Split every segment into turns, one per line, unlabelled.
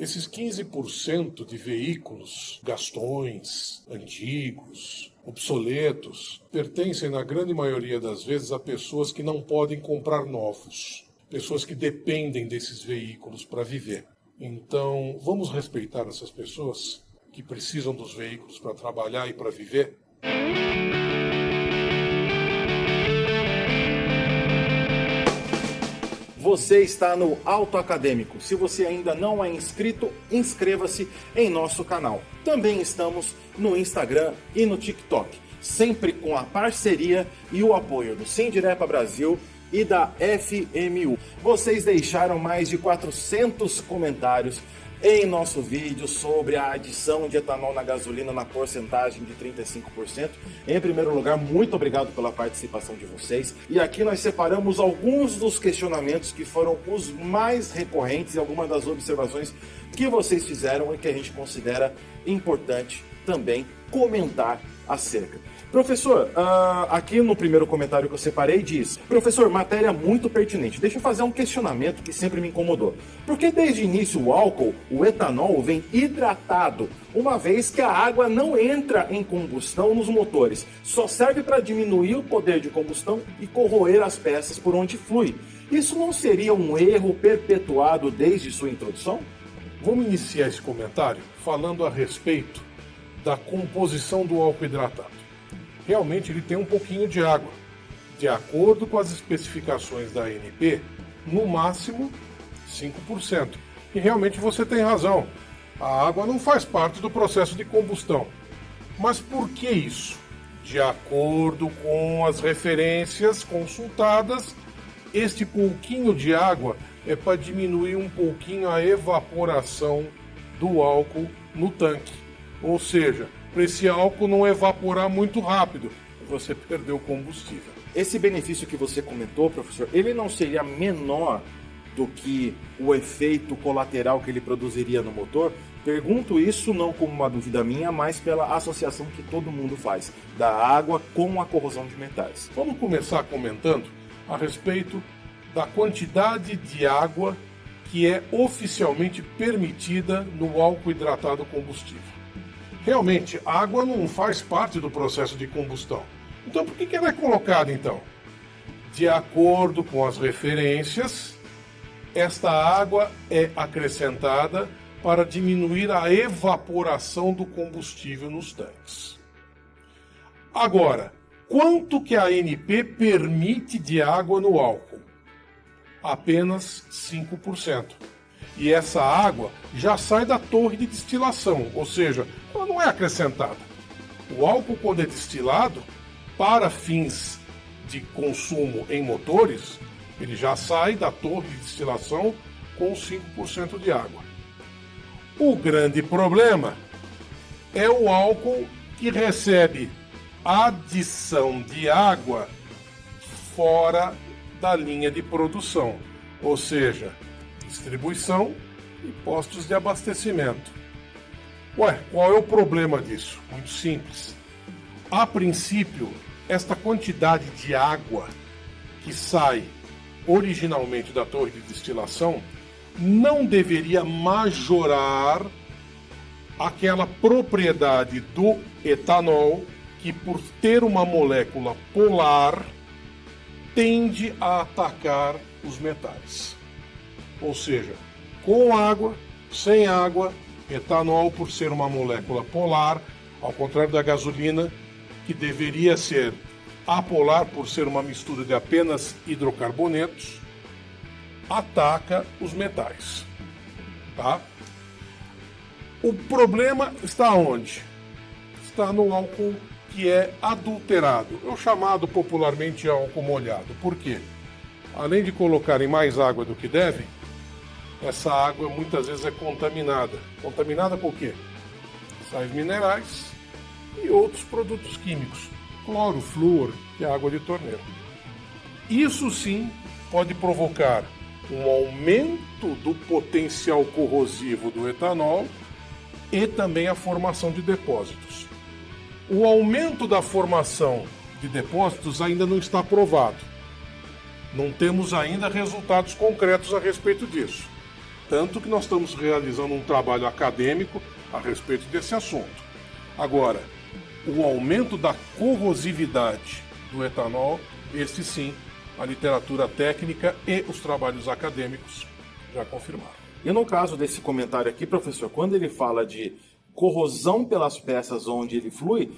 Esses 15% de veículos gastões, antigos, obsoletos, pertencem na grande maioria das vezes a pessoas que não podem comprar novos, pessoas que dependem desses veículos para viver. Então, vamos respeitar essas pessoas que precisam dos veículos para trabalhar e para viver?
Você está no Auto Acadêmico. Se você ainda não é inscrito, inscreva-se em nosso canal. Também estamos no Instagram e no TikTok, sempre com a parceria e o apoio do Sindirepa Brasil e da FMU. Vocês deixaram mais de 400 comentários em nosso vídeo sobre a adição de etanol na gasolina na porcentagem de 35%. Em primeiro lugar, muito obrigado pela participação de vocês. E aqui nós separamos alguns dos questionamentos que foram os mais recorrentes e algumas das observações que vocês fizeram e que a gente considera importante também comentar acerca. Professor, aqui no primeiro comentário que eu separei diz: professor, matéria muito pertinente. Deixa eu fazer um questionamento que sempre me incomodou. Por que desde o início o álcool, o etanol, vem hidratado, uma vez que a água não entra em combustão nos motores? Só serve para diminuir o poder de combustão e corroer as peças por onde flui. Isso não seria um erro perpetuado desde sua introdução?
Vamos iniciar esse comentário falando a respeito da composição do álcool hidratado. Realmente ele tem um pouquinho de água. De acordo com as especificações da ANP, no máximo 5%. E realmente você tem razão. A água não faz parte do processo de combustão. Mas por que isso? De acordo com as referências consultadas, este pouquinho de água é para diminuir um pouquinho a evaporação do álcool no tanque. Ou seja, para esse álcool não evaporar muito rápido, você perdeu o combustível.
Esse benefício que você comentou, professor, ele não seria menor do que o efeito colateral que ele produziria no motor? Pergunto isso não como uma dúvida minha, mas pela associação que todo mundo faz da água com a corrosão de metais.
Vamos começar comentando a respeito da quantidade de água que é oficialmente permitida no álcool hidratado combustível. Realmente, a água não faz parte do processo de combustão. Então, por que ela é colocada, então? De acordo com as referências, esta água é acrescentada para diminuir a evaporação do combustível nos tanques. Agora, quanto que a ANP permite de água no álcool? Apenas 5%. E essa água já sai da torre de destilação, ou seja, ela não é acrescentada. O álcool, quando é destilado, para fins de consumo em motores, ele já sai da torre de destilação com 5% de água. O grande problema é o álcool que recebe adição de água fora da linha de produção, ou seja, distribuição e postos de abastecimento. Qual é o problema disso? Muito simples. A princípio, esta quantidade de água que sai originalmente da torre de destilação não deveria majorar aquela propriedade do etanol que, por ter uma molécula polar, tende a atacar os metais. Ou seja, com água, sem água, etanol, por ser uma molécula polar, ao contrário da gasolina, que deveria ser apolar por ser uma mistura de apenas hidrocarbonetos, ataca os metais. Tá? O problema está onde? Está no álcool que é adulterado, é o chamado popularmente álcool molhado. Por quê? Além de colocarem mais água do que devem, essa água muitas vezes é contaminada. Contaminada por quê? Sais minerais e outros produtos químicos. Cloro, flúor, que é água de torneira. Isso sim pode provocar um aumento do potencial corrosivo do etanol e também a formação de depósitos. O aumento da formação de depósitos ainda não está provado. Não temos ainda resultados concretos a respeito disso. Tanto que nós estamos realizando um trabalho acadêmico a respeito desse assunto. Agora, o aumento da corrosividade do etanol, esse sim, a literatura técnica e os trabalhos acadêmicos já confirmaram.
E no caso desse comentário aqui, professor, quando ele fala de corrosão pelas peças onde ele flui,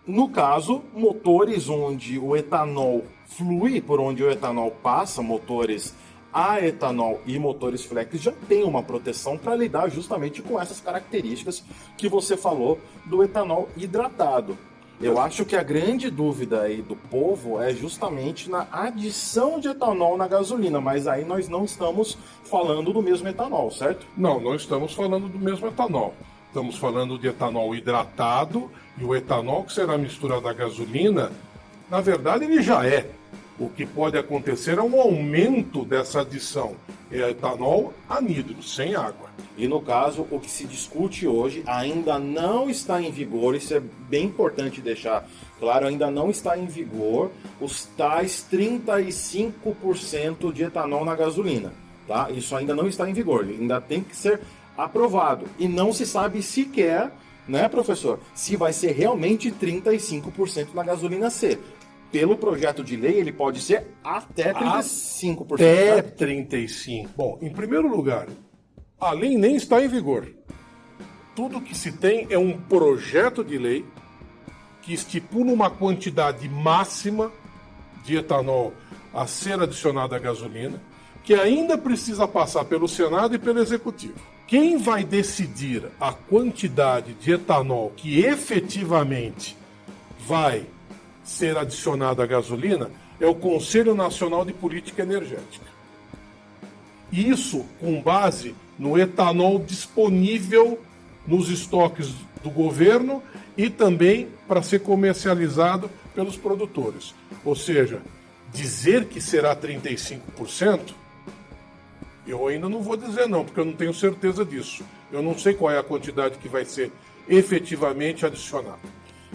no caso, motores onde o etanol flui, por onde o etanol passa, motores a etanol e motores flex já tem uma proteção para lidar justamente com essas características que você falou do etanol hidratado. Eu acho que a grande dúvida aí do povo é justamente na adição de etanol na gasolina, mas aí nós não estamos falando do mesmo etanol, certo?
Não estamos falando do mesmo etanol. Estamos falando de etanol hidratado, e o etanol que será misturado à gasolina, na verdade ele já é. O que pode acontecer é um aumento dessa adição. É etanol anidro, sem água.
E no caso, o que se discute hoje ainda não está em vigor, isso é bem importante deixar claro, ainda não está em vigor os tais 35% de etanol na gasolina. Tá? Isso ainda não está em vigor, ainda tem que ser aprovado. E não se sabe sequer, né, professor, se vai ser realmente 35% na gasolina C. Pelo projeto de lei, ele pode ser até 35%.
Até 35%. Bom, em primeiro lugar, a lei nem está em vigor. Tudo que se tem é um projeto de lei que estipula uma quantidade máxima de etanol a ser adicionada à gasolina, que ainda precisa passar pelo Senado e pelo Executivo. Quem vai decidir a quantidade de etanol que efetivamente vai ser adicionado à gasolina é o Conselho Nacional de Política Energética. Isso com base no etanol disponível nos estoques do governo e também para ser comercializado pelos produtores. Ou seja, dizer que será 35%, eu ainda não vou dizer não, porque eu não tenho certeza disso. Eu não sei qual é a quantidade que vai ser efetivamente adicionada.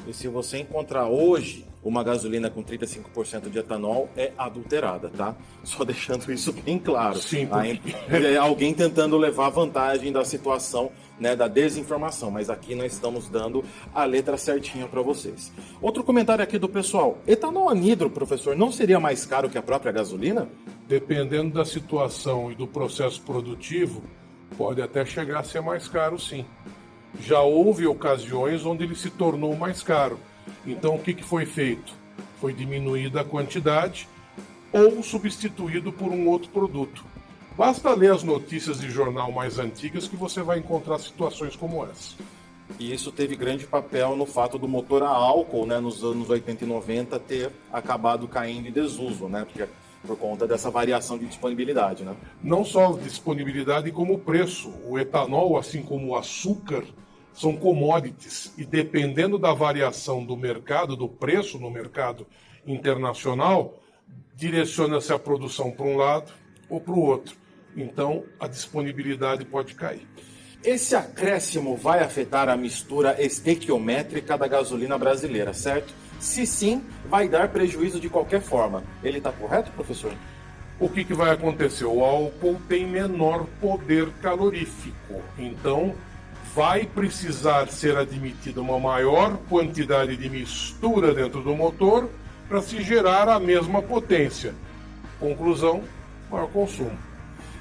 E se você encontrar hoje uma gasolina com 35% de etanol, é adulterada, tá? Só deixando isso bem claro.
Sim,
É alguém tentando levar vantagem da situação, né, da desinformação, mas aqui nós estamos dando a letra certinha para vocês. Outro comentário aqui do pessoal: etanol anidro, professor, não seria mais caro que a própria gasolina?
Dependendo da situação e do processo produtivo, pode até chegar a ser mais caro, sim. Já houve ocasiões onde ele se tornou mais caro. Então, o que foi feito? Foi diminuída a quantidade ou substituído por um outro produto. Basta ler as notícias de jornal mais antigas que você vai encontrar situações como essa.
E isso teve grande papel no fato do motor a álcool, né, nos anos 80 e 90 ter acabado caindo em desuso, né, por conta dessa variação de disponibilidade, né?
Não só disponibilidade, como preço. O etanol, assim como o açúcar, são commodities e dependendo da variação do mercado, do preço no mercado internacional, direciona-se a produção para um lado ou para o outro. Então, a disponibilidade pode cair.
Esse acréscimo vai afetar a mistura estequiométrica da gasolina brasileira, certo? Se sim, vai dar prejuízo de qualquer forma. Ele está correto, professor?
O que vai acontecer? O álcool tem menor poder calorífico, então vai precisar ser admitida uma maior quantidade de mistura dentro do motor para se gerar a mesma potência. Conclusão, maior consumo.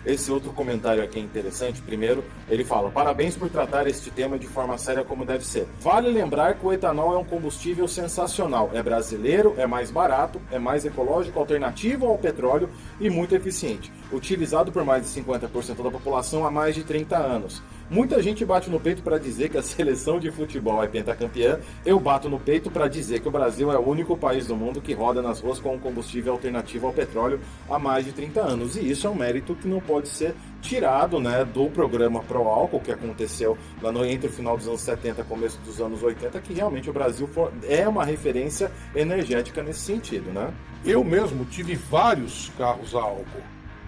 Esse outro comentário aqui é interessante. Primeiro, ele fala: parabéns por tratar este tema de forma séria como deve ser. Vale lembrar que o etanol é um combustível sensacional. É brasileiro, é mais barato, é mais ecológico, alternativo ao petróleo e muito eficiente. Utilizado por mais de 50% da população há mais de 30 anos. Muita gente bate no peito para dizer que a seleção de futebol é pentacampeã. Eu bato no peito para dizer que o Brasil é o único país do mundo que roda nas ruas com um combustível alternativo ao petróleo há mais de 30 anos. E isso é um mérito que não pode ser tirado, né, do programa Pro Álcool que aconteceu lá entre o final dos anos 70 e começo dos anos 80, que realmente o Brasil é uma referência energética nesse sentido, né?
Eu mesmo tive vários carros a álcool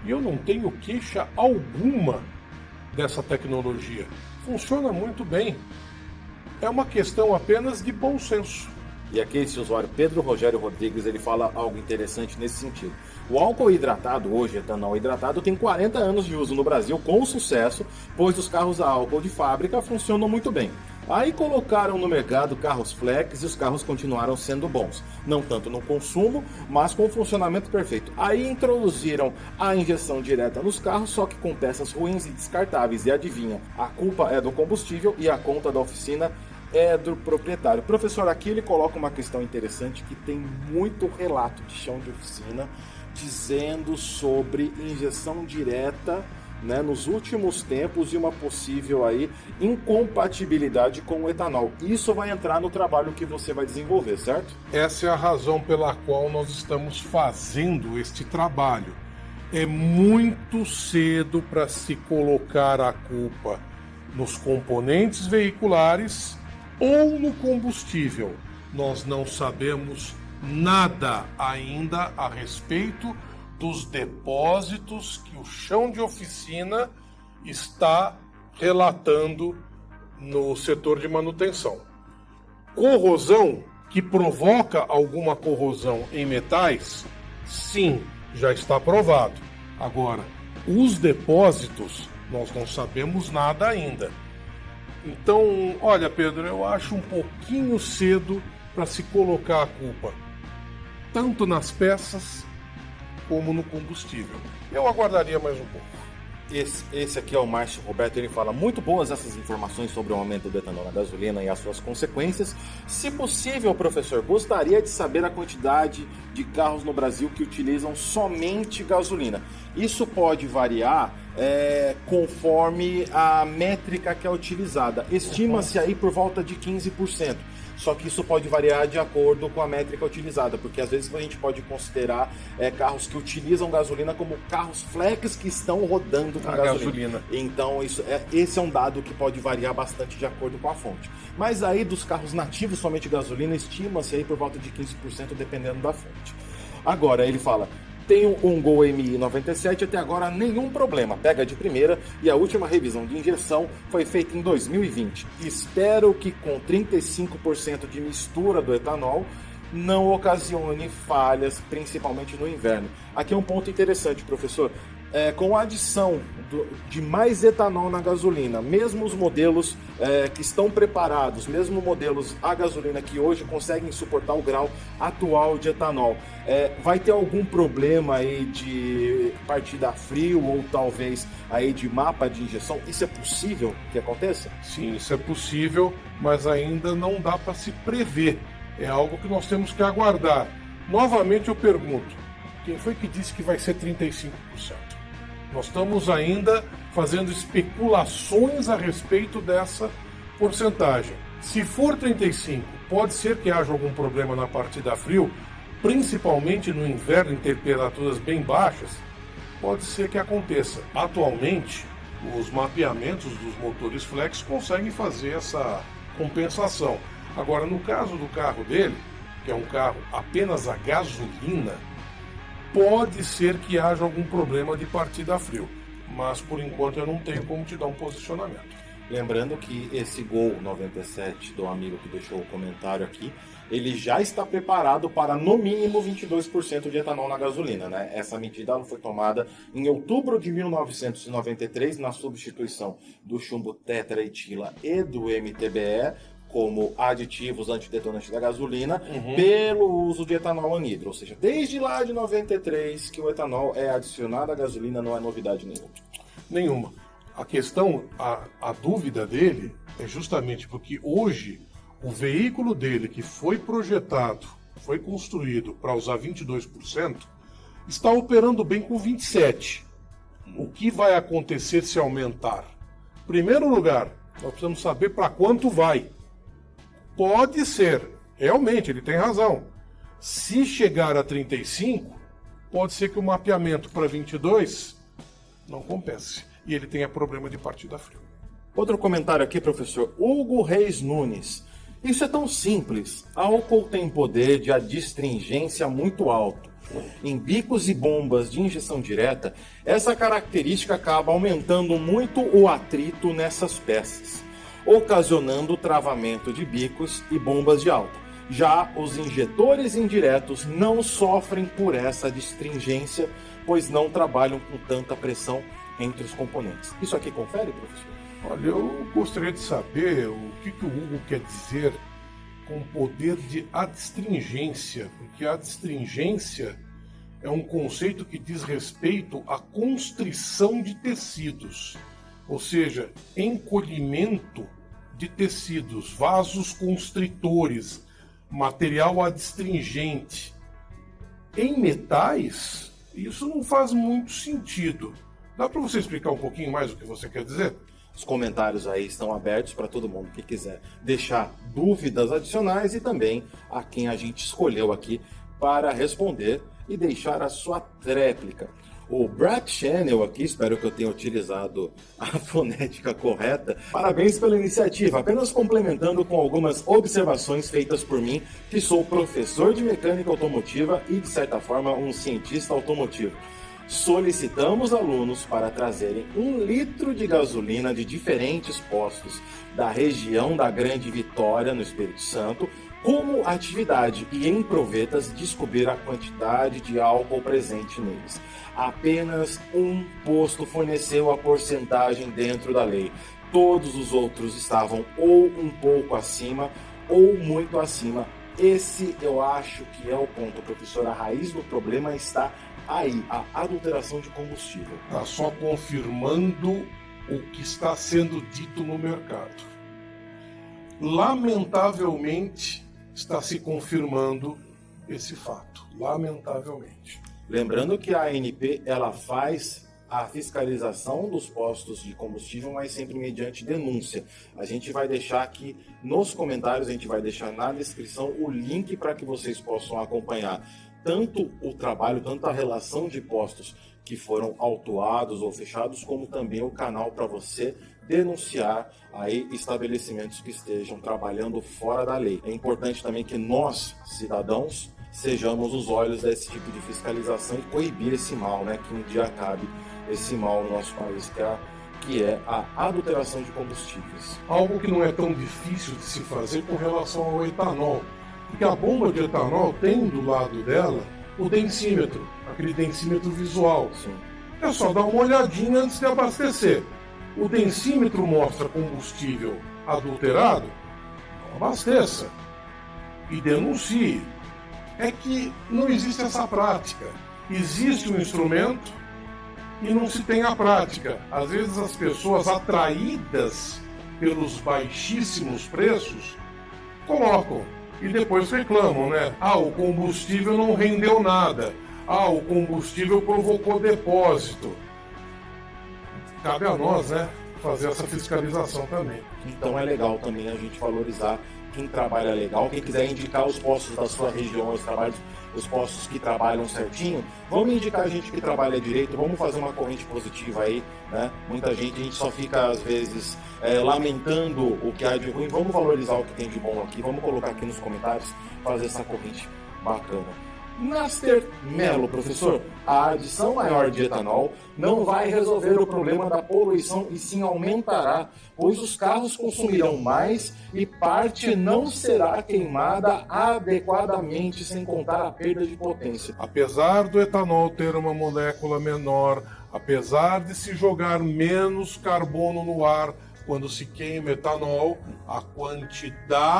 e eu não tenho queixa alguma dessa tecnologia. Funciona muito bem. É uma questão apenas de bom senso.
E aqui esse usuário Pedro Rogério Rodrigues, ele fala algo interessante nesse sentido. O álcool hidratado, hoje etanol hidratado, tem 40 anos de uso no Brasil com sucesso, pois os carros a álcool de fábrica funcionam muito bem. Aí colocaram no mercado carros flex e os carros continuaram sendo bons. Não tanto no consumo, mas com funcionamento perfeito. Aí introduziram a injeção direta nos carros, só que com peças ruins e descartáveis. E adivinha, a culpa é do combustível e a conta da oficina é do proprietário. Professor, aqui ele coloca uma questão interessante que tem muito relato de chão de oficina dizendo sobre injeção direta, né, nos últimos tempos e uma possível aí incompatibilidade com o etanol. Isso vai entrar no trabalho que você vai desenvolver, certo?
Essa é a razão pela qual nós estamos fazendo este trabalho. É muito cedo para se colocar a culpa nos componentes veiculares ou no combustível. Nós não sabemos nada ainda a respeito dos depósitos que o chão de oficina está relatando no setor de manutenção. Corrosão que provoca alguma corrosão em metais, sim, já está provado. Agora, os depósitos, nós não sabemos nada ainda. Então, olha, Pedro, eu acho um pouquinho cedo para se colocar a culpa, tanto nas peças como no combustível. Eu aguardaria mais um pouco.
Esse aqui é o Márcio Roberto, ele fala muito boas essas informações sobre o aumento do etanol na gasolina e as suas consequências. Se possível, professor, gostaria de saber a quantidade de carros no Brasil que utilizam somente gasolina. Isso pode variar conforme a métrica que é utilizada. Estima-se aí por volta de 15%. Só que isso pode variar de acordo com a métrica utilizada, porque às vezes a gente pode considerar carros que utilizam gasolina como carros flex que estão rodando com gasolina. Então esse é um dado que pode variar bastante de acordo com a fonte. Mas aí dos carros nativos somente gasolina, estima-se aí por volta de 15% dependendo da fonte. Agora ele fala: tenho um Gol MI 97, até agora nenhum problema, pega de primeira e a última revisão de injeção foi feita em 2020. Espero que com 35% de mistura do etanol não ocasione falhas, principalmente no inverno. Aqui é um ponto interessante, professor. Com a adição de mais etanol na gasolina, mesmo os modelos que estão preparados, mesmo modelos a gasolina que hoje conseguem suportar o grau atual de etanol, vai ter algum problema aí de partida a frio ou talvez aí de mapa de injeção? Isso é possível que aconteça?
Sim, isso é possível, mas ainda não dá para se prever. É algo que nós temos que aguardar. Novamente eu pergunto, quem foi que disse que vai ser 35%? Nós estamos ainda fazendo especulações a respeito dessa porcentagem. Se for 35%, pode ser que haja algum problema na partida a frio, principalmente no inverno em temperaturas bem baixas, pode ser que aconteça. Atualmente, os mapeamentos dos motores flex conseguem fazer essa compensação. Agora, no caso do carro dele, que é um carro apenas a gasolina, pode ser que haja algum problema de partida a frio, mas por enquanto eu não tenho como te dar um posicionamento.
Lembrando que esse Gol 97 do amigo que deixou o comentário aqui, ele já está preparado para no mínimo 22% de etanol na gasolina, né? Essa medida foi tomada em outubro de 1993 na substituição do chumbo tetraetila e do MTBE como aditivos antidetonantes da gasolina, pelo uso de etanol anidro. Ou seja, desde lá de 93 que o etanol é adicionado à gasolina, não é novidade nenhuma.
Nenhuma. A questão, a dúvida dele é justamente porque hoje o veículo dele que foi projetado, foi construído para usar 22%, está operando bem com 27%. O que vai acontecer se aumentar? Em primeiro lugar, nós precisamos saber para quanto vai. Pode ser, realmente, ele tem razão. Se chegar a 35, pode ser que o mapeamento para 22 não compense. E ele tenha problema de partida frio.
Outro comentário aqui, professor. Hugo Reis Nunes. Isso é tão simples. Álcool tem poder de adstringência muito alto. Em bicos e bombas de injeção direta, essa característica acaba aumentando muito o atrito nessas peças, ocasionando o travamento de bicos e bombas de alta. Já os injetores indiretos não sofrem por essa astringência, pois não trabalham com tanta pressão entre os componentes. Isso aqui confere, professor?
Olha, eu gostaria de saber o que o Hugo quer dizer com poder de adstringência, porque a adstringência é um conceito que diz respeito à constrição de tecidos, ou seja, encolhimento de tecidos, vasos constritores, material adstringente. Em metais, isso não faz muito sentido. Dá para você explicar um pouquinho mais o que você quer dizer?
Os comentários aí estão abertos para todo mundo que quiser deixar dúvidas adicionais e também a quem a gente escolheu aqui para responder e deixar a sua tréplica. O Brad Channel aqui, espero que eu tenha utilizado a fonética correta. Parabéns pela iniciativa, apenas complementando com algumas observações feitas por mim, que sou professor de mecânica automotiva e, de certa forma, um cientista automotivo. Solicitamos alunos para trazerem 1 litro de gasolina de diferentes postos da região da Grande Vitória, no Espírito Santo, como atividade e em provetas descobrir a quantidade de álcool presente neles. Apenas um posto forneceu a porcentagem dentro da lei. Todos os outros estavam ou um pouco acima ou muito acima. Esse eu acho que é o ponto, professor. A raiz do problema está aí, a adulteração de combustível.
Está só confirmando o que está sendo dito no mercado. Lamentavelmente, está se confirmando esse fato. Lamentavelmente.
Lembrando que a ANP, ela faz a fiscalização dos postos de combustível, mas sempre mediante denúncia. A gente vai deixar aqui nos comentários, a gente vai deixar na descrição o link para que vocês possam acompanhar tanto o trabalho, tanto a relação de postos que foram autuados ou fechados, como também o canal para você denunciar aí estabelecimentos que estejam trabalhando fora da lei. É importante também que nós, cidadãos, sejamos os olhos desse tipo de fiscalização e coibir esse mal, né? Que um dia acabe esse mal no nosso país, que é a adulteração de combustíveis.
Algo que não é tão difícil de se fazer com relação ao etanol, porque a bomba de etanol tem do lado dela o densímetro, aquele densímetro visual.
Sim.
É só dar uma olhadinha antes de abastecer. O densímetro mostra combustível adulterado, não abasteça e denuncie. É que não existe essa prática. Existe um instrumento e não se tem a prática. Às vezes as pessoas atraídas pelos baixíssimos preços colocam e depois reclamam, né? Ah, o combustível não rendeu nada. Ah, o combustível provocou depósito. Cabe a nós, né, fazer essa fiscalização também.
Então é legal também a gente valorizar quem trabalha legal, quem quiser indicar os postos da sua região, os postos que trabalham certinho, vamos indicar a gente que trabalha direito, vamos fazer uma corrente positiva aí, né? Muita gente, a gente só fica às vezes lamentando o que há de ruim, vamos valorizar o que tem de bom aqui, vamos colocar aqui nos comentários, fazer essa corrente bacana. Master Melo, professor, a adição maior de etanol não vai resolver o problema da poluição e sim aumentará, pois os carros consumirão mais e parte não será queimada adequadamente, sem contar a perda de potência.
Apesar do etanol ter uma molécula menor, apesar de se jogar menos carbono no ar quando se queima etanol, a quantidade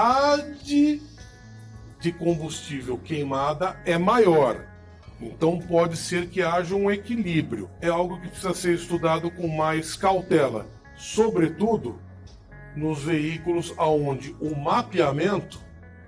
de combustível queimada é maior. Então pode ser que haja um equilíbrio. É algo que precisa ser estudado com mais cautela, sobretudo nos veículos onde o mapeamento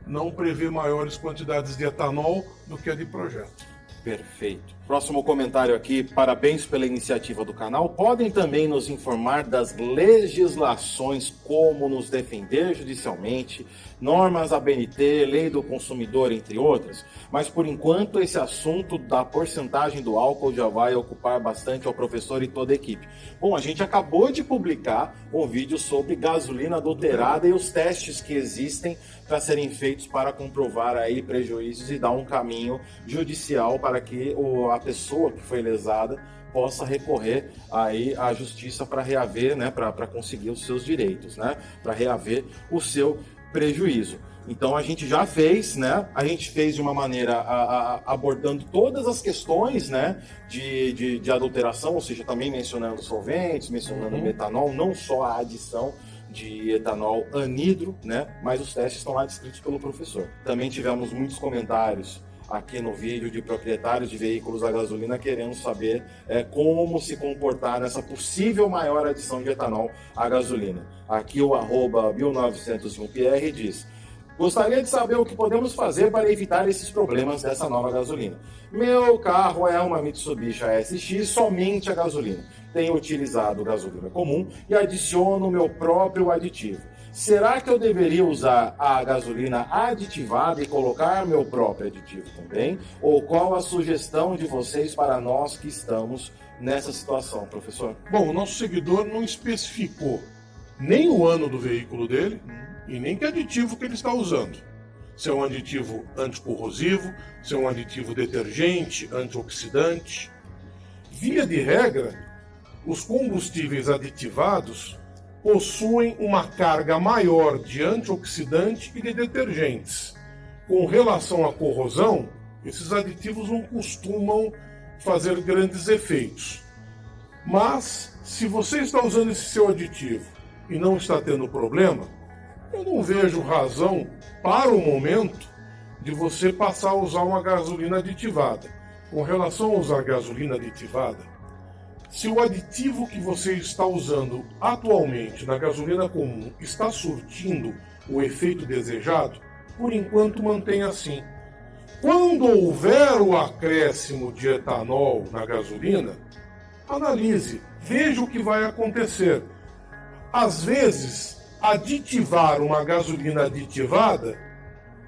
não prevê maiores quantidades de etanol do que a de projeto.
Perfeito. Próximo comentário aqui, parabéns pela iniciativa do canal. Podem também nos informar das legislações, como nos defender judicialmente, normas ABNT, lei do consumidor, entre outras. Mas por enquanto esse assunto da porcentagem do álcool já vai ocupar bastante ao professor e toda a equipe. Bom, a gente acabou de publicar um vídeo sobre gasolina adulterada e os testes que existem para serem feitos para comprovar aí prejuízos e dar um caminho judicial para que a pessoa que foi lesada possa recorrer aí à justiça para reaver, né, para conseguir os seus direitos, né, para reaver o seu prejuízo. Então a gente já fez, né? A gente fez de uma maneira abordando todas as questões, né? De adulteração, ou seja, também mencionando solventes, mencionando metanol, não só a adição de etanol anidro, né? Mas os testes estão lá descritos pelo professor. Também tivemos muitos comentários aqui no vídeo de proprietários de veículos a gasolina querendo saber como se comportar nessa possível maior adição de etanol à gasolina. Aqui o @1901PR diz: gostaria de saber o que podemos fazer para evitar esses problemas dessa nova gasolina. Meu carro é uma Mitsubishi ASX somente a gasolina. Tenho utilizado gasolina comum e adiciono meu próprio aditivo. Será que eu deveria usar a gasolina aditivada e colocar meu próprio aditivo também? Ou qual a sugestão de vocês para nós que estamos nessa situação, professor?
Bom, o nosso seguidor não especificou nem o ano do veículo dele e nem que aditivo que ele está usando. Se é um aditivo anticorrosivo, se é um aditivo detergente, antioxidante. Via de regra, os combustíveis aditivados possuem uma carga maior de antioxidante e de detergentes. Com relação à corrosão, esses aditivos não costumam fazer grandes efeitos. Mas, se você está usando esse seu aditivo e não está tendo problema, eu não vejo razão, para o momento, de você passar a usar uma gasolina aditivada. Com relação a usar gasolina aditivada, se o aditivo que você está usando atualmente na gasolina comum está surtindo o efeito desejado, por enquanto mantenha assim. Quando houver o acréscimo de etanol na gasolina, analise, veja o que vai acontecer. Às vezes, aditivar uma gasolina aditivada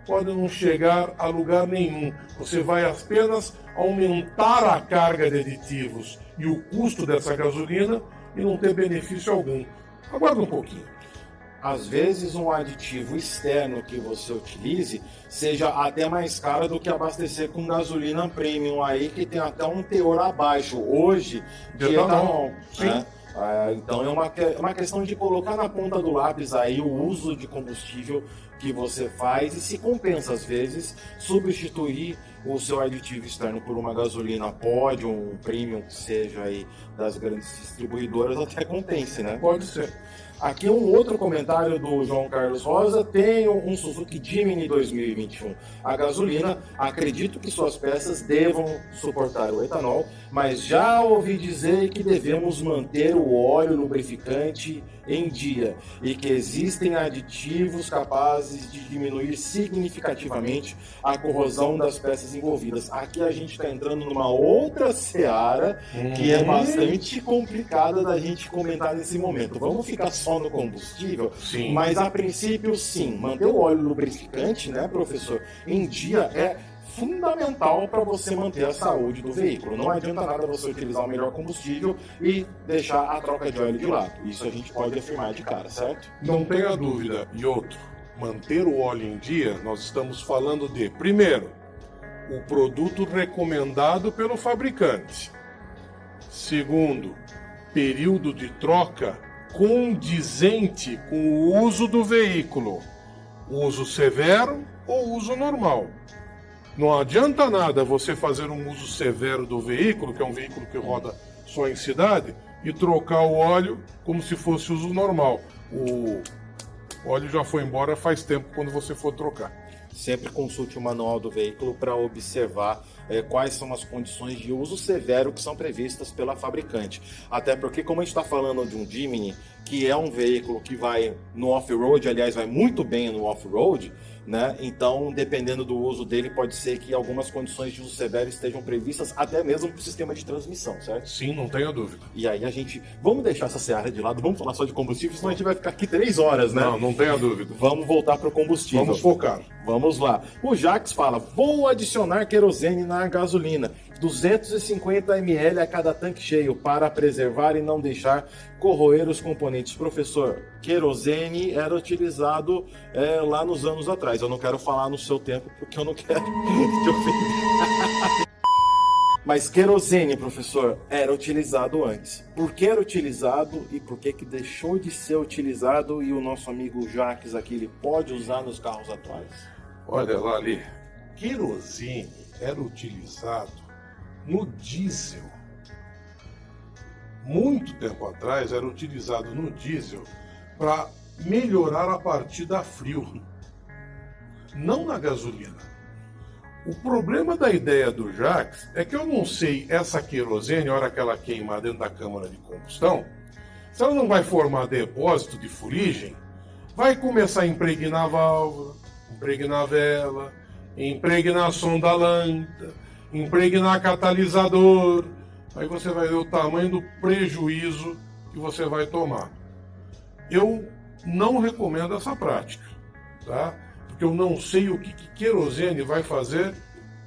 pode não chegar a lugar nenhum. Você vai apenas aumentar a carga de aditivos e o custo dessa gasolina e não ter benefício algum. Aguarda um pouquinho.
Às vezes um aditivo externo que você utilize seja até mais caro do que abastecer com gasolina premium aí, que tem até um teor abaixo hoje de etanol, né? Então é uma questão de colocar na ponta do lápis aí o uso de combustível que você faz e se compensa às vezes substituir o seu aditivo externo por uma gasolina pod, um premium que seja aí das grandes distribuidoras, até compense, né?
Pode ser.
Aqui um outro comentário do João Carlos Rosa: tenho um Suzuki Jimny 2021 a gasolina, acredito que suas peças devam suportar o etanol, mas já ouvi dizer que devemos manter o óleo lubrificante em dia e que existem aditivos capazes de diminuir significativamente a corrosão das peças envolvidas. Aqui a gente está entrando numa outra seara que é bastante complicada da gente comentar nesse momento. Vamos ficar só no combustível,
sim,
mas a princípio sim, manter o óleo lubrificante, né, professor, em dia é fundamental para você manter a saúde do veículo. Não adianta nada você utilizar o melhor combustível e deixar a troca de óleo de lado. Isso a gente pode afirmar de cara, certo?
Não tenha dúvida. E outro, manter o óleo em dia, nós estamos falando de, primeiro, o produto recomendado pelo fabricante. Segundo, período de troca condizente com o uso do veículo. Uso severo ou uso normal. Não adianta nada você fazer um uso severo do veículo, que é um veículo que roda só em cidade, e trocar o óleo como se fosse uso normal. O óleo já foi embora faz tempo quando você for trocar.
Sempre consulte o manual do veículo para observar quais são as condições de uso severo que são previstas pela fabricante. Até porque, como a gente está falando de um Jimny, que é um veículo que vai no off-road, aliás, vai muito bem no off-road, né? Então, dependendo do uso dele, pode ser que algumas condições de uso severo estejam previstas até mesmo para o sistema de transmissão, certo?
Sim, não tenha dúvida.
E aí a gente... Vamos deixar essa seara de lado, vamos falar só de combustível, senão a gente vai ficar aqui 3 horas, né?
Não tenha dúvida.
Vamos voltar para o combustível.
Vamos focar.
Vamos lá. O Jax fala: vou adicionar querosene na gasolina, 250 ml a cada tanque cheio, para preservar e não deixar corroer os componentes. Professor, querosene era utilizado lá nos anos atrás. Eu não quero falar no seu tempo porque eu não quero te ofender. Mas querosene, professor, era utilizado antes. Por que era utilizado e por que deixou de ser utilizado e o nosso amigo Jacques aqui, ele pode usar nos carros atuais?
Olha lá ali, querosene era utilizado no diesel. Muito tempo atrás era utilizado no diesel para melhorar a partida a frio, não na gasolina. O problema da ideia do Jacques é que eu não sei essa querosene, a hora que ela queimar dentro da câmara de combustão, se ela não vai formar depósito de fuligem, vai começar a impregnar a válvula, impregnar a vela, impregnar a sonda lambda, impregnar catalisador. Aí você vai ver o tamanho do prejuízo que você vai tomar. Eu não recomendo essa prática, tá? Porque eu não sei o que querosene vai fazer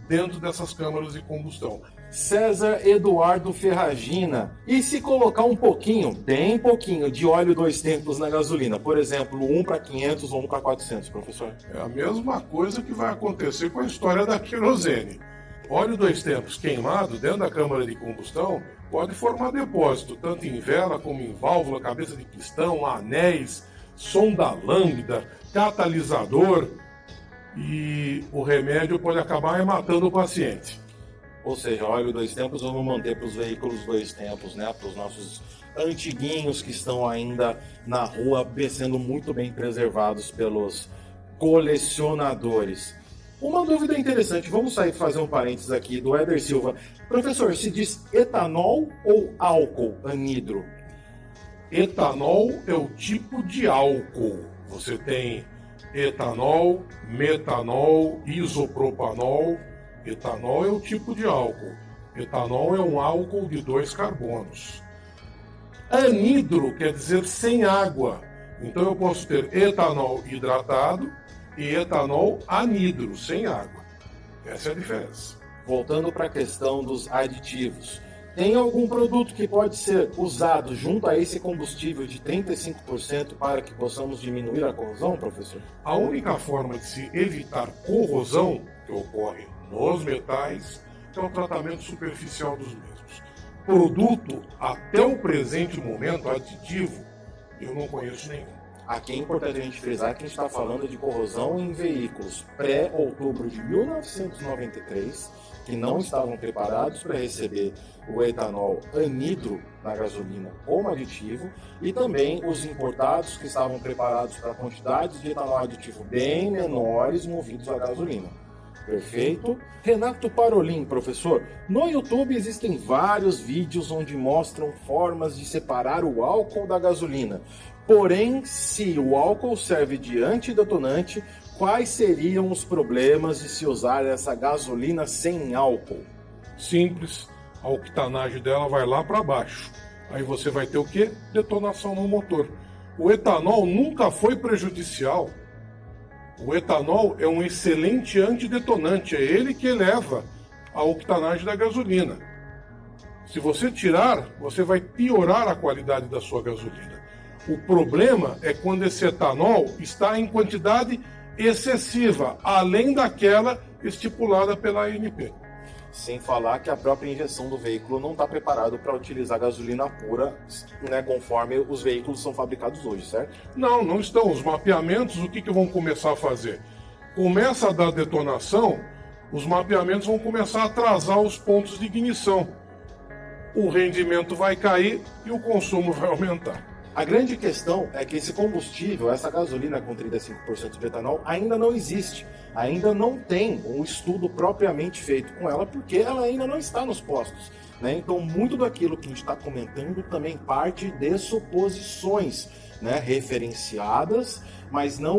dentro dessas câmaras de combustão.
César Eduardo Ferragina. E se colocar um pouquinho, bem pouquinho, de óleo 2 tempos na gasolina? Por exemplo, 1 para 500 ou 1 para 400, professor?
É a mesma coisa que vai acontecer com a história da querosene. Óleo 2 tempos queimado dentro da câmara de combustão pode formar depósito, tanto em vela como em válvula, cabeça de pistão, anéis, sonda lambda, catalisador, e o remédio pode acabar matando o paciente.
Ou seja, óleo 2 tempos vamos manter para os veículos 2 tempos, né? Para os nossos antiguinhos que estão ainda na rua, sendo muito bem preservados pelos colecionadores. Uma dúvida interessante, vamos sair fazer um parênteses aqui do Éder Silva. Professor, se diz etanol ou álcool anidro?
Etanol é o tipo de álcool. Você tem etanol, metanol, isopropanol. Etanol é o tipo de álcool. Etanol é um álcool de 2 carbonos. Anidro quer dizer sem água. Então eu posso ter etanol hidratado e etanol anidro, sem água. Essa é a diferença.
Voltando para a questão dos aditivos. Tem algum produto que pode ser usado junto a esse combustível de 35% para que possamos diminuir a corrosão, professor?
A única forma de se evitar corrosão que ocorre nos metais é o tratamento superficial dos mesmos. Produto, até o presente momento, aditivo, eu não conheço nenhum.
Aqui é importante a gente frisar que a gente está falando de corrosão em veículos pré-outubro de 1993, que não estavam preparados para receber o etanol anidro na gasolina como aditivo, e também os importados que estavam preparados para quantidades de etanol aditivo bem menores movidos a gasolina. Perfeito? Renato Parolin, professor, no YouTube existem vários vídeos onde mostram formas de separar o álcool da gasolina. Porém, se o álcool serve de antidetonante, quais seriam os problemas de se usar essa gasolina sem álcool?
Simples, a octanagem dela vai lá para baixo. Aí você vai ter o quê? Detonação no motor. O etanol nunca foi prejudicial. O etanol é um excelente antidetonante, é ele que eleva a octanagem da gasolina. Se você tirar, você vai piorar a qualidade da sua gasolina. O problema é quando esse etanol está em quantidade excessiva, além daquela estipulada pela ANP.
Sem falar que a própria injeção do veículo não está preparado para utilizar gasolina pura, né, conforme os veículos são fabricados hoje, certo?
Não estão. Os mapeamentos, o que vão começar a fazer? Começa a dar detonação, os mapeamentos vão começar a atrasar os pontos de ignição. O rendimento vai cair e o consumo vai aumentar.
A grande questão é que esse combustível, essa gasolina com 35% de etanol, ainda não existe. Ainda não tem um estudo propriamente feito com ela, porque ela ainda não está nos postos, né? Então, muito daquilo que a gente está comentando também parte de suposições, né, referenciadas, mas não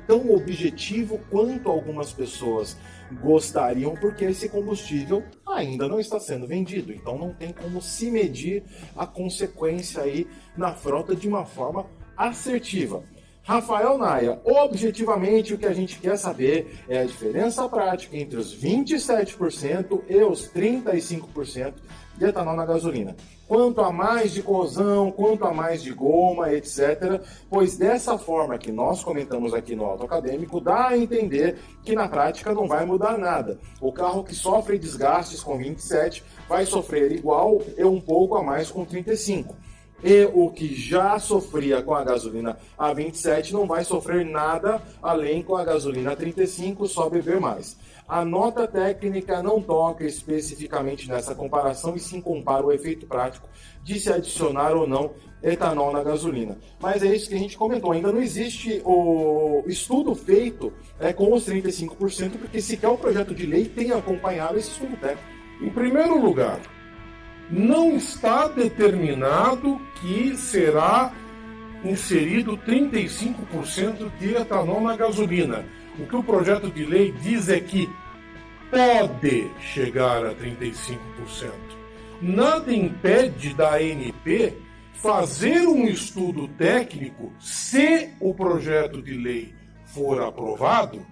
tão objetivo quanto algumas pessoas gostariam, porque esse combustível ainda não está sendo vendido, então não tem como se medir a consequência aí na frota de uma forma assertiva. Rafael Naia, objetivamente o que a gente quer saber é a diferença prática entre os 27% e os 35% de etanol na gasolina. quanto a mais de corrosão, quanto a mais de goma, etc. Pois dessa forma que nós comentamos aqui no Auto Acadêmico, dá a entender que na prática não vai mudar nada. O carro que sofre desgastes com 27 vai sofrer igual e um pouco a mais com 35. E o que já sofria com a gasolina a 27 não vai sofrer nada além com a gasolina a 35, só beber mais. A nota técnica não toca especificamente nessa comparação e sim compara o efeito prático de se adicionar ou não etanol na gasolina. Mas é isso que a gente comentou, ainda não existe o estudo feito com os 35%, porque sequer o projeto de lei tem acompanhado esse estudo técnico.
Em primeiro lugar, não está determinado que será inserido 35% de etanol na gasolina. O que o projeto de lei diz é que pode chegar a 35%. Nada impede da ANP fazer um estudo técnico, se o projeto de lei for aprovado,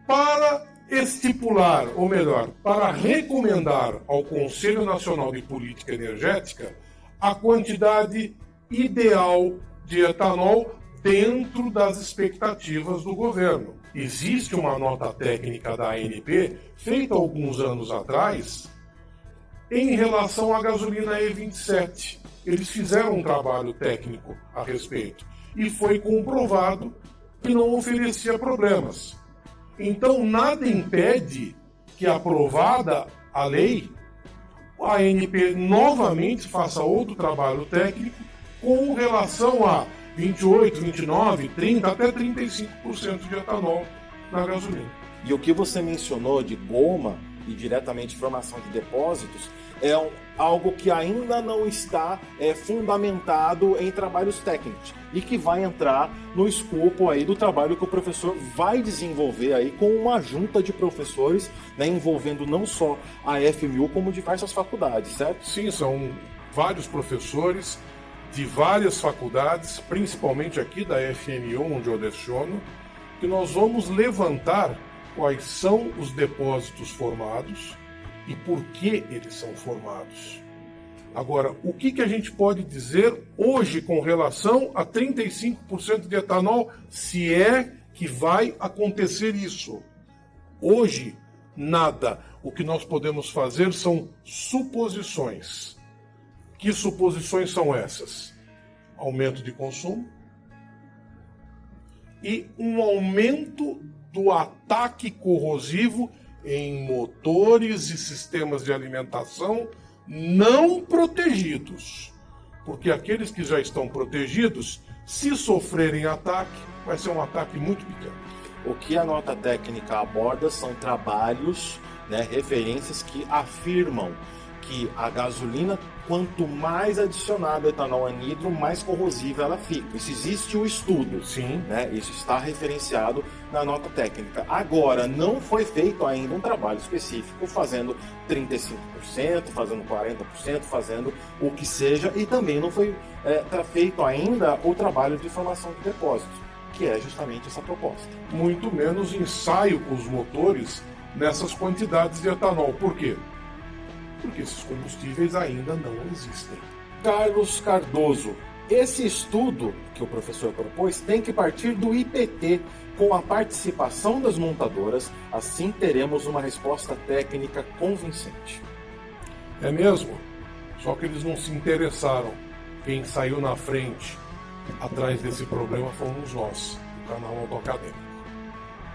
para estipular, ou melhor, para recomendar ao Conselho Nacional de Política Energética a quantidade ideal de etanol dentro das expectativas do governo. Existe uma nota técnica da ANP, feita alguns anos atrás, em relação à gasolina E27. Eles fizeram um trabalho técnico a respeito e foi comprovado que não oferecia problemas. Então, nada impede que, aprovada a lei, a ANP novamente faça outro trabalho técnico com relação a 28, 29, 30, até 35% de etanol na gasolina.
E o que você mencionou de goma e diretamente formação de depósitos é algo que ainda não está fundamentado em trabalhos técnicos e que vai entrar no escopo aí do trabalho que o professor vai desenvolver aí com uma junta de professores, né, envolvendo não só a FMU como diversas faculdades, certo?
Sim, são vários professores de várias faculdades, principalmente aqui da FMU, onde eu leciono, que nós vamos levantar quais são os depósitos formados e por que eles são formados. Agora, o que a gente pode dizer hoje com relação a 35% de etanol, se é que vai acontecer isso? Hoje, nada. O que nós podemos fazer são suposições. Que suposições são essas? Aumento de consumo e um aumento do ataque corrosivo em motores e sistemas de alimentação não protegidos. Porque aqueles que já estão protegidos, se sofrerem ataque, vai ser um ataque muito pequeno.
O que a nota técnica aborda são trabalhos, né, referências que afirmam que a gasolina, quanto mais adicionado etanol anidro, mais corrosiva ela fica. Isso existe o estudo.
Sim.
Né? Isso está referenciado na nota técnica. Agora, não foi feito ainda um trabalho específico fazendo 35%, fazendo 40%, fazendo o que seja, e também não foi feito ainda o trabalho de formação de depósitos, que é justamente essa proposta.
Muito menos ensaio com os motores nessas quantidades de etanol. Por quê? Porque esses combustíveis ainda não existem.
Carlos Cardoso, esse estudo que o professor propôs tem que partir do IPT, com a participação das montadoras, assim teremos uma resposta técnica convincente.
É mesmo? Só que eles não se interessaram. Quem saiu na frente atrás desse problema fomos nós, do canal Auto Acadêmico.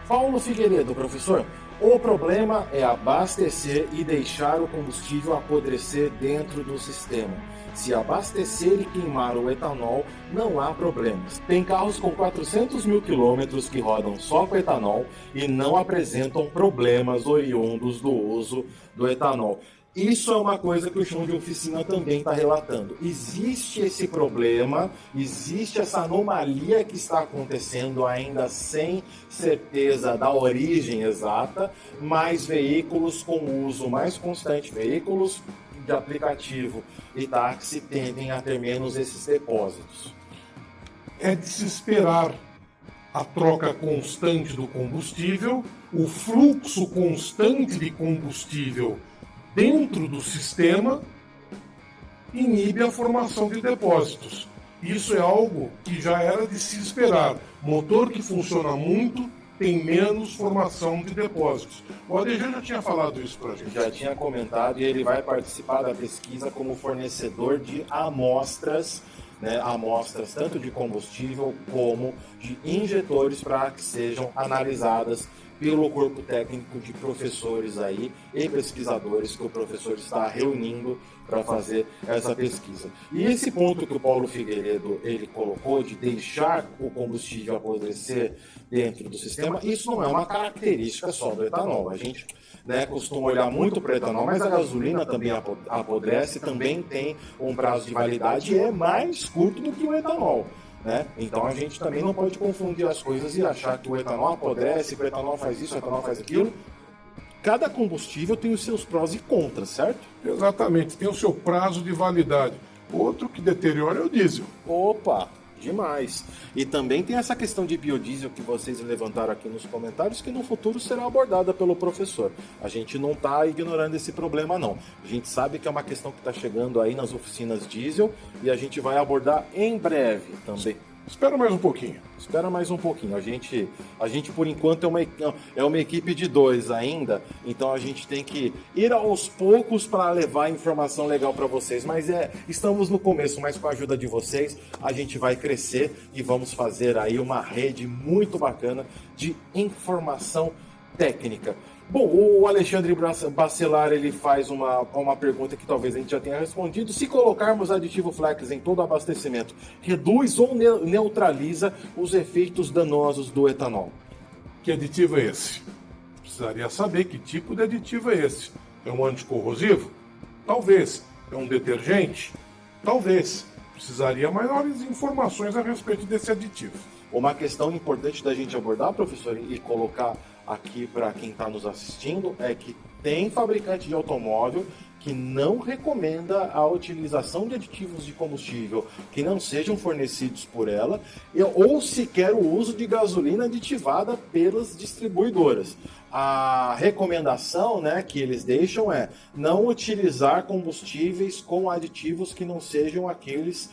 Paulo Figueiredo, professor, o problema é abastecer e deixar o combustível apodrecer dentro do sistema. Se abastecer e queimar o etanol, não há problemas. Tem carros com 400 mil quilômetros que rodam só com etanol e não apresentam problemas oriundos do uso do etanol. Isso é uma coisa que o chão de oficina também está relatando. Existe esse problema, existe essa anomalia que está acontecendo ainda sem certeza da origem exata, mas veículos com uso mais constante, veículos de aplicativo e táxi tendem a ter menos esses depósitos.
É de se esperar a troca constante do combustível, o fluxo constante de combustível dentro do sistema inibe a formação de depósitos. Isso é algo que já era de se esperar. Motor que funciona muito tem menos formação de depósitos. O ADG já tinha falado isso para a gente.
Já tinha comentado, e ele vai participar da pesquisa como fornecedor de amostras, né, amostras tanto de combustível como de injetores para que sejam analisadas pelo corpo técnico de professores aí e pesquisadores que o professor está reunindo para fazer essa pesquisa. E esse ponto que o Paulo Figueiredo ele colocou de deixar o combustível apodrecer dentro do sistema, isso não é uma característica só do etanol. A gente, né, costuma olhar muito para o etanol, mas a gasolina também apodrece, também tem um prazo de validade e é mais curto do que o etanol. Né? Então a gente também não pode confundir as coisas e achar que o etanol apodrece, que o etanol faz isso, o etanol faz aquilo. Cada combustível tem os seus prós e contras, certo?
Exatamente, tem o seu prazo de validade. Outro que deteriora é o diesel.
Opa, demais. E também tem essa questão de biodiesel que vocês levantaram aqui nos comentários, que no futuro será abordada pelo professor. A gente não está ignorando esse problema, não. A gente sabe que é uma questão que está chegando aí nas oficinas diesel e a gente vai abordar em breve também.
Espera mais um pouquinho.
Espera mais um pouquinho. A gente por enquanto, é uma equipe de 2 ainda, então a gente tem que ir aos poucos para levar informação legal para vocês. Mas estamos no começo, mas com a ajuda de vocês, a gente vai crescer e vamos fazer aí uma rede muito bacana de informação técnica. Bom, o Alexandre Bacelar ele faz uma pergunta que talvez a gente já tenha respondido. Se colocarmos aditivo flex em todo o abastecimento, reduz ou neutraliza os efeitos danosos do etanol?
Que aditivo é esse? Precisaria saber que tipo de aditivo é esse. É um anticorrosivo? Talvez. É um detergente? Talvez. Precisaria maiores informações a respeito desse aditivo.
Uma questão importante da gente abordar, professor, e colocar aqui para quem está nos assistindo, é que tem fabricante de automóvel que não recomenda a utilização de aditivos de combustível que não sejam fornecidos por ela, ou sequer o uso de gasolina aditivada pelas distribuidoras. A recomendação, né, que eles deixam é não utilizar combustíveis com aditivos que não sejam aqueles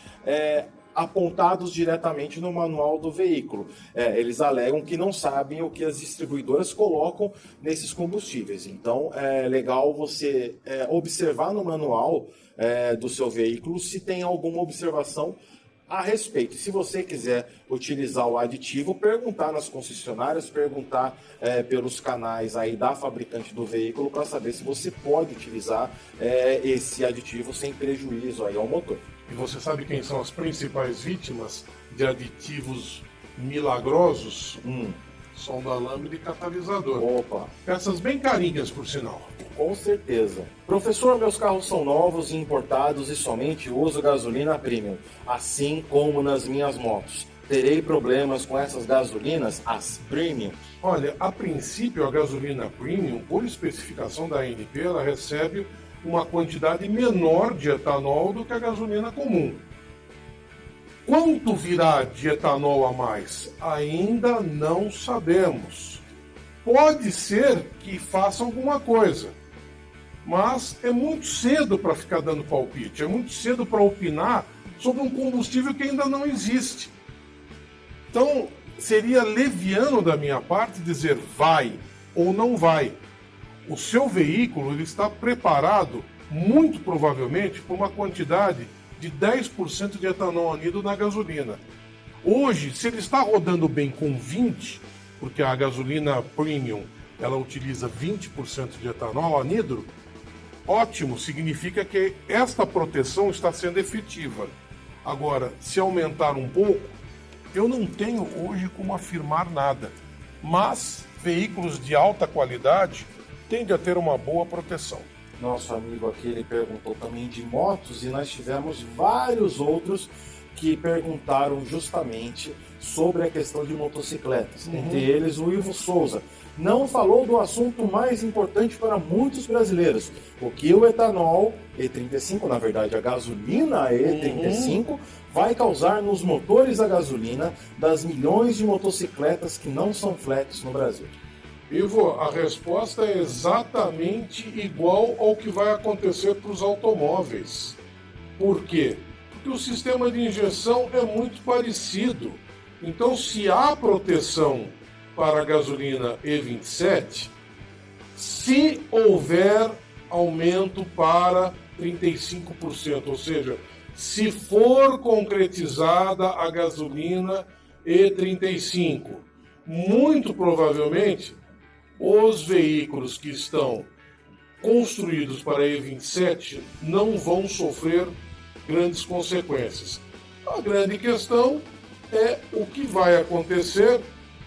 apontados diretamente no manual do veículo. Eles alegam que não sabem o que as distribuidoras colocam nesses combustíveis. Então, é legal você observar no manual do seu veículo se tem alguma observação a respeito. Se você quiser utilizar o aditivo, perguntar nas concessionárias, perguntar pelos canais aí da fabricante do veículo para saber se você pode utilizar esse aditivo sem prejuízo aí ao motor.
E você sabe quem são as principais vítimas de aditivos milagrosos? Sonda lâmpada e catalisador.
Opa!
Peças bem carinhas, por sinal.
Com certeza. Professor, meus carros são novos e importados e somente uso gasolina premium, assim como nas minhas motos. Terei problemas com essas gasolinas, as premium?
Olha, a princípio a gasolina premium, por especificação da ANP, ela recebe uma quantidade menor de etanol do que a gasolina comum. Quanto virá de etanol a mais? Ainda não sabemos. Pode ser que faça alguma coisa, mas é muito cedo para ficar dando palpite, é muito cedo para opinar sobre um combustível que ainda não existe. Então, seria leviano da minha parte dizer vai ou não vai. O seu veículo ele está preparado, muito provavelmente, por uma quantidade de 10% de etanol anidro na gasolina. Hoje, se ele está rodando bem com 20%, porque a gasolina premium ela utiliza 20% de etanol anidro, ótimo, significa que esta proteção está sendo efetiva. Agora, se aumentar um pouco, eu não tenho hoje como afirmar nada, mas veículos de alta qualidade tende a ter uma boa proteção.
Nosso amigo aqui ele perguntou também de motos e nós tivemos vários outros que perguntaram justamente sobre a questão de motocicletas. Entre eles o Ivo Souza. Não falou do assunto mais importante para muitos brasileiros, o que o etanol E35, na verdade a gasolina E35, vai causar nos motores a gasolina das milhões de motocicletas que não são flex no Brasil.
Ivo, a resposta é exatamente igual ao que vai acontecer para os automóveis. Por quê? Porque o sistema de injeção é muito parecido. Então, se há proteção para a gasolina E27, se houver aumento para 35%, ou seja, se for concretizada a gasolina E35, muito provavelmente os veículos que estão construídos para E27 não vão sofrer grandes consequências. A grande questão é o que vai acontecer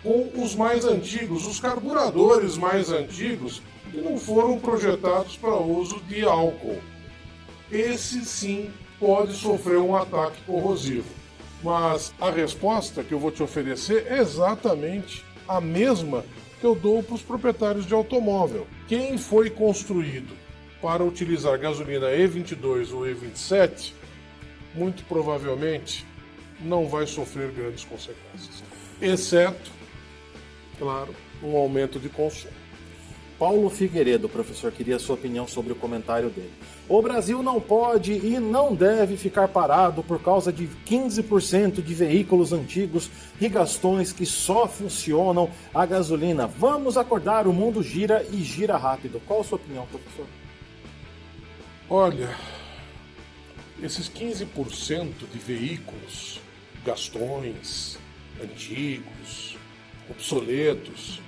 com os mais antigos, os carburadores mais antigos, que não foram projetados para uso de álcool. Esse sim pode sofrer um ataque corrosivo. Mas a resposta que eu vou te oferecer é exatamente a mesma que eu dou para os proprietários de automóvel. Quem foi construído para utilizar gasolina E22 ou E27, muito provavelmente não vai sofrer grandes consequências. Exceto, claro, um aumento de consumo.
Paulo Figueiredo, professor, queria a sua opinião sobre o comentário dele. O Brasil não pode e não deve ficar parado por causa de 15% de veículos antigos e gastões que só funcionam a gasolina. Vamos acordar, o mundo gira e gira rápido. Qual a sua opinião, professor?
Olha, esses 15% de veículos, gastões, antigos, obsoletos,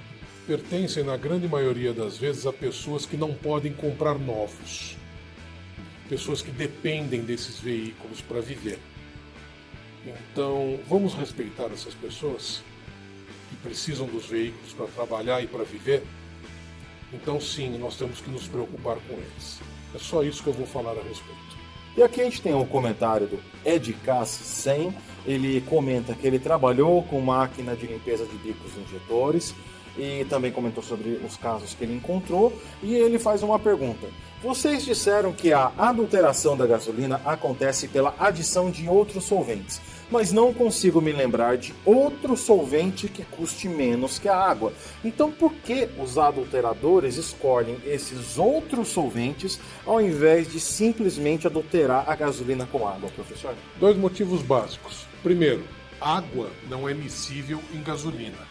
pertencem, na grande maioria das vezes, a pessoas que não podem comprar novos. Pessoas que dependem desses veículos para viver. Então, vamos respeitar essas pessoas que precisam dos veículos para trabalhar e para viver? Então, sim, nós temos que nos preocupar com eles. É só isso que eu vou falar a respeito.
E aqui a gente tem um comentário do Ed Cassi 100. Ele comenta que ele trabalhou com máquina de limpeza de bicos injetores e também comentou sobre os casos que ele encontrou. E ele faz uma pergunta. Vocês disseram que a adulteração da gasolina acontece pela adição de outros solventes, mas não consigo me lembrar de outro solvente que custe menos que a água. Então por que os adulteradores escolhem esses outros solventes ao invés de simplesmente adulterar a gasolina com água, professor?
2 motivos básicos. Primeiro, água não é miscível em gasolina.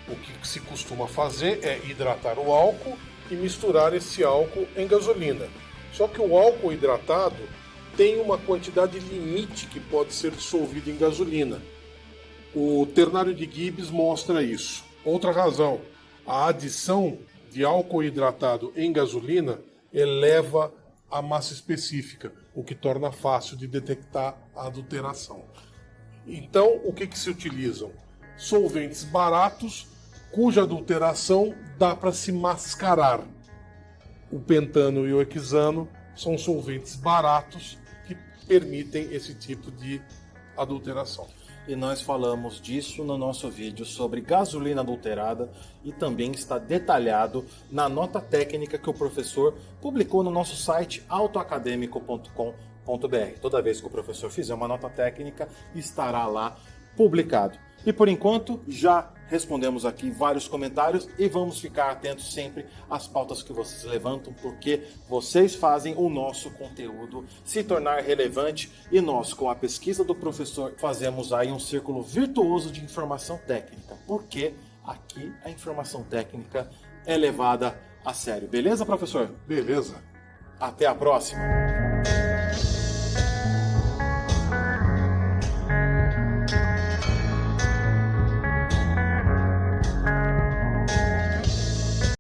O que se costuma fazer é hidratar o álcool e misturar esse álcool em gasolina. Só que o álcool hidratado tem uma quantidade limite que pode ser dissolvido em gasolina. O ternário de Gibbs mostra isso. Outra razão, a adição de álcool hidratado em gasolina eleva a massa específica, o que torna fácil de detectar a adulteração. Então, o que se utilizam? Solventes baratos, cuja adulteração dá para se mascarar. O pentano e o hexano são solventes baratos que permitem esse tipo de adulteração.
E nós falamos disso no nosso vídeo sobre gasolina adulterada e também está detalhado na nota técnica que o professor publicou no nosso site autoacademico.com.br. Toda vez que o professor fizer uma nota técnica, estará lá publicado. E por enquanto, já respondemos aqui vários comentários e vamos ficar atentos sempre às pautas que vocês levantam, porque vocês fazem o nosso conteúdo se tornar relevante e nós, com a pesquisa do professor, fazemos aí um círculo virtuoso de informação técnica, porque aqui a informação técnica é levada a sério. Beleza, professor?
Beleza.
Até a próxima!